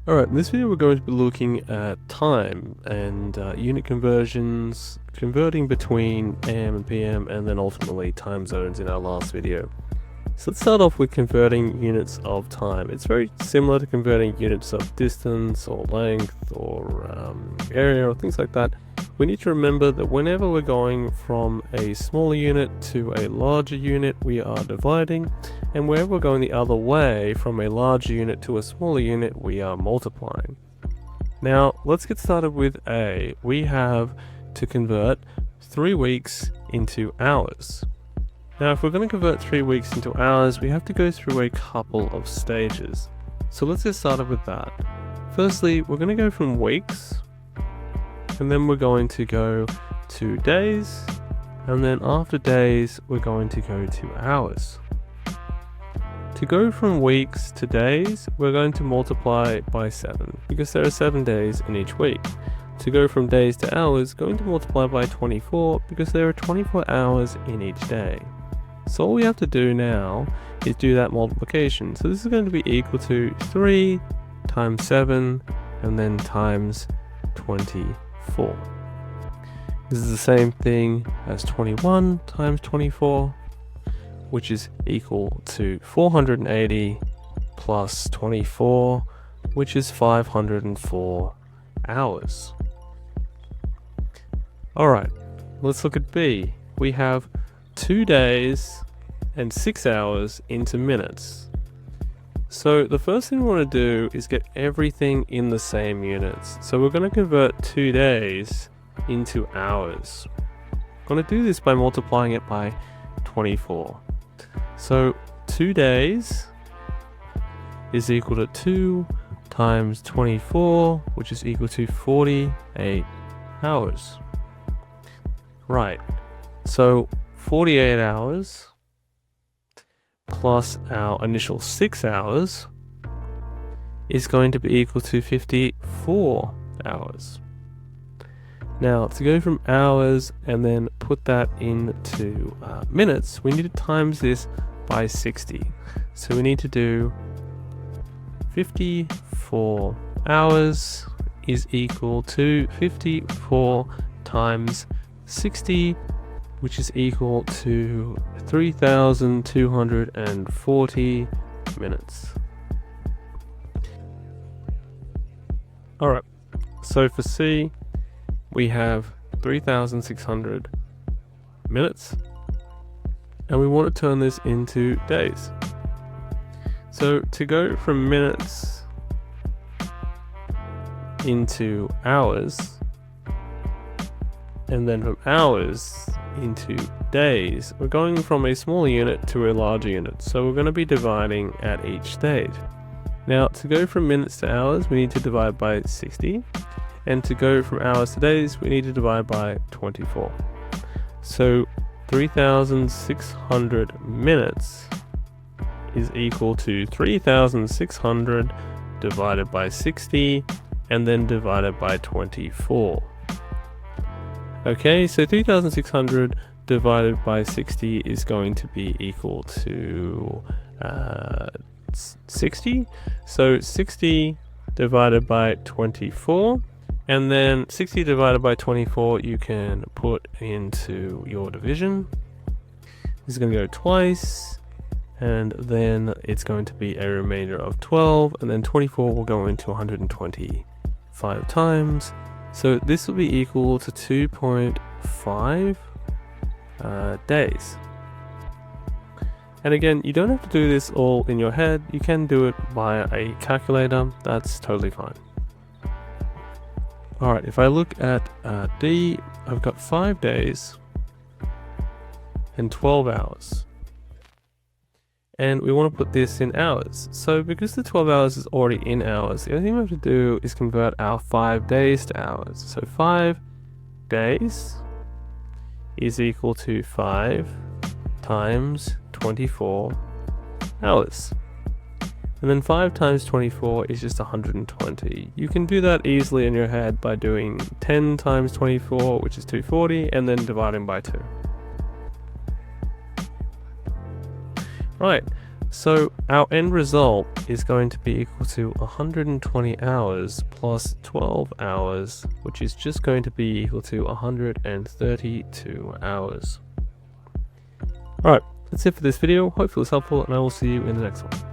Alright, in this video we're going to be looking at time and unit conversions, converting between AM and PM, and then ultimately time zones in our last video. So let's start off with converting units of time. It's very similar to converting units of distance or length or area or things like that. We need to remember that whenever we're going from a smaller unit to a larger unit, we are dividing, and wherever we're going the other way from a larger unit to a smaller unit, we are multiplying. Now let's get started with A. We have to convert 3 weeks into hours. Now if we're going to convert 3 weeks into hours, we have to go through a couple of stages. So let's get started with that. Firstly, we're going to go from weeks, and then we're going to go to days, and then after days we're going to go to hours. To go from weeks to days, we're going to multiply by 7 because there are 7 days in each week. To go from days to hours, going to multiply by 24 because there are 24 hours in each day. So all we have to do now is do that multiplication. So this is going to be equal to 3 times 7 and then times 24. This is the same thing as 21 times 24, which is equal to 480 plus 24, which is 504 hours. Alright, let's look at B. We have 2 days and 6 hours into minutes. So the first thing we want to do is get everything in the same units. So we're going to convert 2 days into hours. I'm going to do this by multiplying it by 24. So 2 days is equal to 2 times 24, which is equal to 48 hours. Right, so 48 hours plus our initial 6 hours is going to be equal to 54 hours. Now to go from hours and then put that into minutes, we need to times this by 60. So we need to do 54 hours is equal to 54 times 60, which is equal to 3,240 minutes. Alright, so for C, we have 3,600 minutes, and we want to turn this into days. So to go from minutes into hours, and then from hours into days, we're going from a smaller unit to a larger unit, so we're going to be dividing at each stage. Now to go from minutes to hours, we need to divide by 60, and to go from hours to days, we need to divide by 24. So 3,600 minutes is equal to 3,600 divided by 60 and then divided by 24. Okay, so 3,600 divided by 60 is going to be equal to 60. So 60 divided by 24, and then 60 divided by 24 you can put into your division. This is going to go twice, and then it's going to be a remainder of 12, and then 24 will go into 125 times. So this will be equal to 2.5 days. And again, you don't have to do this all in your head. You can do it via a calculator. That's totally fine. Alright, if I look at D, I've got 5 days and 12 hours. And we want to put this in hours. So because the 12 hours is already in hours, the only thing we have to do is convert our 5 days to hours. So 5 days is equal to 5 times 24 hours. And then 5 times 24 is just 120. You can do that easily in your head by doing 10 times 24, which is 240, and then dividing by 2. Right, so our end result is going to be equal to 120 hours plus 12 hours, which is just going to be equal to 132 hours. Alright, that's it for this video. Hopefully it was helpful, and I will see you in the next one.